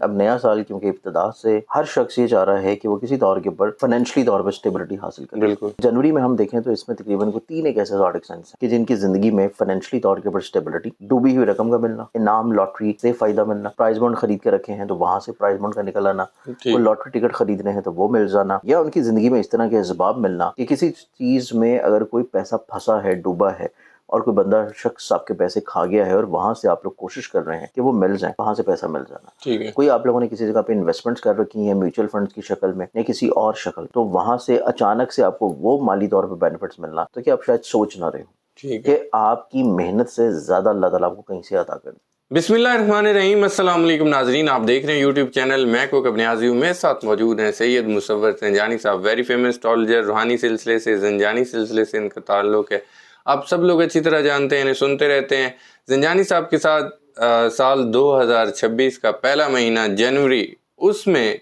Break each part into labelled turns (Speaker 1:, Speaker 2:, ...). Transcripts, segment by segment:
Speaker 1: اب نیا سال کیونکہ ابتدا سے ہر شخص یہ چاہ رہا ہے کہ وہ کسی طور کے اوپر فائنینشلی طور پر اسٹیبلٹی حاصل کرے.
Speaker 2: بالکل.
Speaker 1: جنوری میں ہم دیکھیں تو اس میں تقریباً کوئی 3 ایک ایسے زوڈک سائنس ہیں کہ جن کی زندگی میں فائنینشلی طور کے اوپر اسٹیبلٹی، ڈوبی ہوئی رقم کا ملنا، انعام لاٹری سے فائدہ ملنا، پرائز بانڈ خرید کے رکھے ہیں تو وہاں سے پرائز بانڈ کا نکل آنا، کوئی لاٹری ٹکٹ خریدنے ہیں تو وہ مل جانا، یا ان کی زندگی میں اس طرح کے اسباب ملنا کہ کسی چیز میں اگر کوئی پیسہ پھنسا ہے، ڈوبا ہے، اور کوئی بندہ شخص آپ کے پیسے کھا گیا ہے اور وہاں سے آپ لوگ کوشش کر رہے ہیں کہ وہ مل جائیں، وہاں سے پیسہ مل جانا. کوئی آپ لوگوں نے کسی جگہ پہ انویسٹمنٹس کر رکھی ہیں میوچل فنڈز کی شکل میں یا کسی اور شکل، تو وہاں سے اچانک سے آپ کو وہ مالی طور پہ بینیفٹس ملنا تو کہ آپ شاید سوچ نہ رہے ہوں کہ آپ کی محنت سے زیادہ اللہ تعالیٰ آپ کو کہیں سے عطا کر دے.
Speaker 2: بسم اللہ الرحمن الرحیم. السلام علیکم ناظرین، آپ دیکھ رہے ہیں یوٹیوب چینل میں کوک ابن نیازی ہوں. میرے ساتھ موجود ہیں سید مصور زنجانی صاحب، ویری فیمس اسٹرالوجر، روحانی سلسلے سے، زنجانی سلسلے سے ان کا تعلق ہے. آپ سب لوگ اچھی طرح جانتے ہیں، انہیں سنتے رہتے ہیں. زنجانی صاحب کے ساتھ سال 2026 کا پہلا مہینہ جنوری، اس میں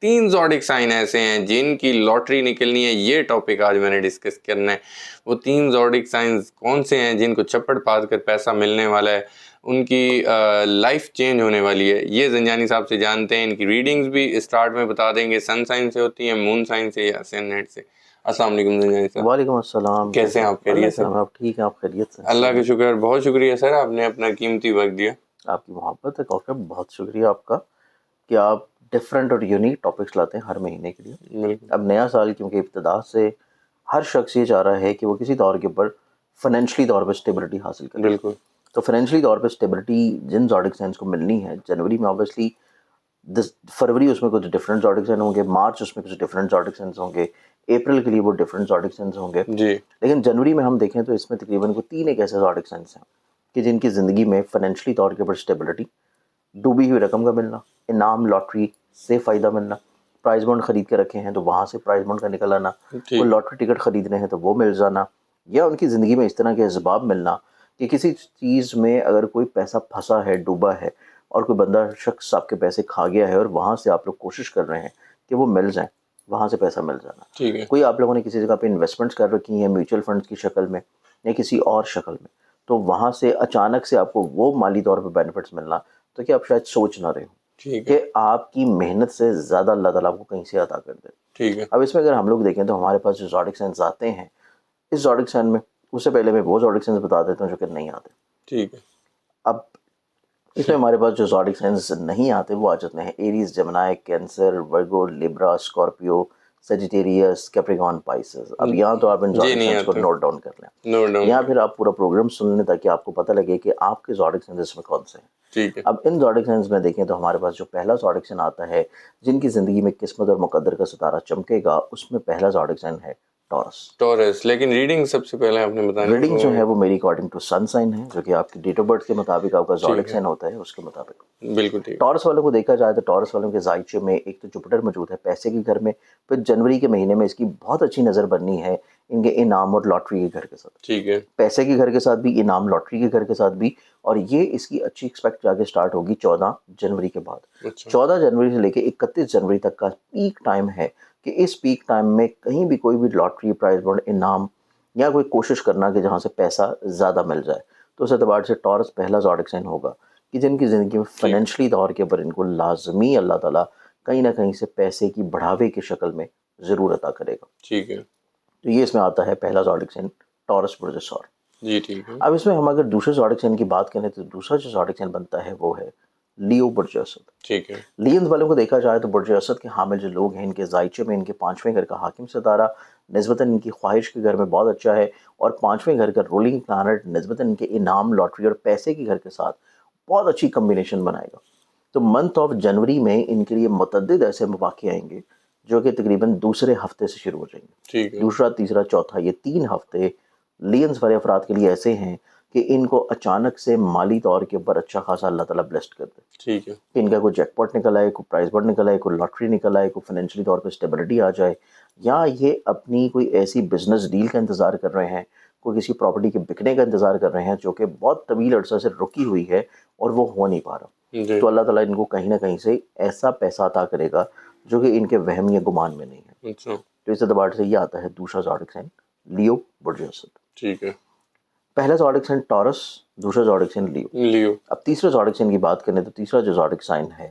Speaker 2: 3 زوڈک سائن ایسے ہیں جن کی لاٹری نکلنی ہے. یہ ٹاپک آج میں نے ڈسکس کرنا ہے. وہ 3 زوڈک سائنز کون سے ہیں جن کو چپڑ پھاڑ کر پیسہ ملنے والا ہے، ان کی لائف چینج ہونے والی ہے. یہ زنجانی صاحب سے جانتے ہیں. ان کی ریڈنگز بھی اسٹارٹ میں بتا دیں گے، سن سائن سے ہوتی ہیں، مون سائن سے یا سن نیٹ سے. السلام علیکم زنجانی صاحب.
Speaker 1: وعلیکم السلام.
Speaker 2: کیسے ہیں آپ؟ خیریت سے؟
Speaker 1: آپ ٹھیک ہیں؟ آپ خیریت سے؟
Speaker 2: اللہ کا شکر. بہت شکریہ سر، آپ نے اپنا قیمتی وقت دیا.
Speaker 1: آپ کی محبت ہے کوکب، بہت شکریہ آپ کا کہ آپ ڈفرینٹ اور یونیک ٹاپکس لاتے ہیں ہر مہینے کے لیے. اب نیا سال کیونکہ ابتدا سے ہر شخص یہ چاہ رہا ہے کہ وہ کسی طور کے اوپر فائنینشلی طور پہ اسٹیبلٹی حاصل کرے.
Speaker 2: بالکل.
Speaker 1: تو فائنینشلی طور پہ اسٹیبلٹی جن زوڈک سائنس کو ملنی ہے جنوری میں، آبویسلی فروری اس میں کچھ ڈفرینٹ زوڈک سائن ہوں گے، مارچ اس میں کچھ ڈفرینٹ زوڈک سائنس ہوں گے، اپریل کے لیے وہ ڈفرینٹ زوڈک سائنس ہوں گے
Speaker 2: جی.
Speaker 1: لیکن جنوری میں ہم دیکھیں تو اس میں تقریباً کوئی 3 ایک ایسے زوڈک سائنس ہیں کہ جن کی زندگی میں فائنینشلی طور کے اوپر اسٹیبلٹی، ڈوبی ہوئی رقم کا ملنا، انعام لاٹری سے فائدہ ملنا، پرائز بانڈ خرید کے رکھے ہیں تو وہاں سے پرائز بانڈ کا نکل آنا، کوئی لاٹری ٹکٹ خریدنے ہیں تو وہ مل جانا، یا ان کی زندگی میں اس طرح کے اسباب ملنا کہ کسی چیز میں اگر کوئی پیسہ پھنسا ہے، ڈوبا ہے، اور کوئی بندہ شخص آپ کے پیسے کھا گیا ہے اور وہاں سے آپ لوگ کوشش کر رہے ہیں کہ وہ مل جائیں، وہاں سے پیسہ مل جانا. کوئی آپ لوگوں نے کسی جگہ پہ انویسٹمنٹس کر رکھی ہیں میوچل فنڈز کی شکل میں یا کسی اور شکل میں، تو وہاں سے اچانک سے آپ کو وہ مالی طور پہ بینیفٹس ملنا تو کہ آپ شاید سوچ نہ رہے ہوں کہ آپ کی محنت سے زیادہ اللہ تعالیٰ آپ کو کہیں سے عطا کر دے. اب اس میں اگر ہم لوگ دیکھیں تو ہمارے پاس جو زوڈک سائنس آتے ہیں، اس زوڈک سائن میں اس سے پہلے میں وہ زوڈک سائنس بتا دیتا ہوں جو کہ نہیں آتے.
Speaker 2: ٹھیک ہے.
Speaker 1: اب اس میں ہمارے پاس جو زوڈک سائنس نہیں آتے وہ آ جاتے ہیں Aries, Gemini, Cancer, Virgo, Libra, Scorpio, Sagittarius, Capricorn, Pisces. اب یہاں تو آپ ان زوڈک سائنس کو نوٹ ڈاؤن کر لیں، یا پھر آپ پورا پروگرام سن لیں تاکہ آپ کو پتہ لگے کہ آپ کے زوڈک سائنس میں کون سے ہیں. اب ان زوڈک سائنس میں دیکھیں تو ہمارے پاس جو پہلا زوڈک سائن آتا ہے جن کی زندگی میں قسمت اور مقدر کا ستارہ چمکے گا، اس میں پہلا زوڈک سائن ہے ٹورس.
Speaker 2: لیکن ریڈنگ سب سے پہلے آپ نے بتایا،
Speaker 1: ریڈنگ جو ہے وہ میری اکارڈنگ ٹو سن سائن ہے، جو کہ آپ کی ڈیٹ آف برتھ کے مطابق آپ کا زوڈک سائن ہوتا ہے، اس کے مطابق.
Speaker 2: بالکل ٹھیک.
Speaker 1: ٹورس والوں کو دیکھا جائے تو ٹورس والوں کے زائچے میں ایک تو جوپیٹر موجود ہے پیسے کے گھر میں، پھر جنوری کے مہینے میں اس کی بہت اچھی نظر بننی ہے ان کے انعام اور لاٹری کے گھر کے ساتھ.
Speaker 2: ٹھیک ہے.
Speaker 1: پیسے کے گھر کے ساتھ بھی، انعام لاٹری کے گھر کے ساتھ بھی، اور یہ اس کی اچھی ایکسپیکٹ جا کے سٹارٹ ہوگی 14 جنوری کے بعد. 14 جنوری سے لے کے 31 جنوری تک کا پیک ٹائم ہے کہ اس پیک ٹائم میں کہیں بھی کوئی بھی لاٹری، پرائز بانڈ، انعام یا کوئی کوشش کرنا کہ جہاں سے پیسہ زیادہ مل جائے. تو اس اعتبار سے ٹورس پہلا زوڈک سائن ہوگا کہ جن کی زندگی میں فائنینشلی طور کے اوپر ان کو لازمی اللہ تعالیٰ کہیں نہ کہیں سے پیسے کی بڑھاوے کی شکل میں ضرور عطا کرے گا.
Speaker 2: ٹھیک ہے.
Speaker 1: تو یہ اس میں آتا ہے پہلا زوڈک سائن ٹورس برج ثور.
Speaker 2: جی ٹھیک ہے.
Speaker 1: اب اس میں ہم اگر دوسرے زوڈک سائن کی بات کریں تو دوسرا جو زوڈک سائن بنتا ہے وہ ہے لیو برج اسد.
Speaker 2: ٹھیک ہے.
Speaker 1: لیونز والوں کو دیکھا جائے تو برج اسد کے حامل جو لوگ ہیں، ان کے زائچے میں ان کے 5ویں گھر کا حاکم ستارہ نسبتاً ان کی خواہش کے گھر میں بہت اچھا ہے، اور 5ویں گھر کا رولنگ پلانٹ نسبتاً ان کے انعام، لاٹری اور پیسے کے گھر کے ساتھ بہت اچھی کمبینیشن بنائے گا. تو منتھ آف جنوری میں ان کے لیے متعدد ایسے مواقع آئیں گے جو کہ تقریباً دوسرے ہفتے سے شروع ہو جائیں گے. دوسرا، تیسرا، چوتھا، یہ 3 ہفتے لینز والے افراد کے لیے ایسے ہیں کہ ان کو اچانک سے مالی طور کے اوپر اچھا خاصا اللہ تعالیٰ بلیسڈ کر دے.
Speaker 2: ٹھیک ہے.
Speaker 1: کہ ان کا کوئی جیک پاٹ نکل آئے، کوئی پرائز بانڈ نکل آئے، کوئی لاٹری نکل آئے، کوئی فائنینشلی طور پہ اسٹیبلٹی آ جائے، یا یہ اپنی کوئی ایسی بزنس ڈیل کا انتظار کر رہے ہیں، کوئی کسی پراپرٹی کے بکنے کا انتظار کر رہے ہیں جو کہ بہت طویل عرصہ سے رکی ہوئی ہے اور وہ ہو نہیں پا رہا. تو اللہ تعالیٰ ان کو کہیں نہ کہیں سے ایسا پیسہ عطا کرے گا جو کہ ان کے وہم یا گمان میں نہیں ہے. تو اس اعتبار سے یہ آتا ہے دوسرا زوڈک سائن لیو برج اسد.
Speaker 2: ٹھیک ہے.
Speaker 1: پہلا زوڈک سائن ٹورس، دوسرا زوڈک سائن لیو. اب تیسرے زوڈک سائن کی بات کریں تو تیسرا جو زوڈک سائن ہے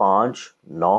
Speaker 1: 5, 9।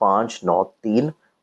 Speaker 1: 5, 9, 3।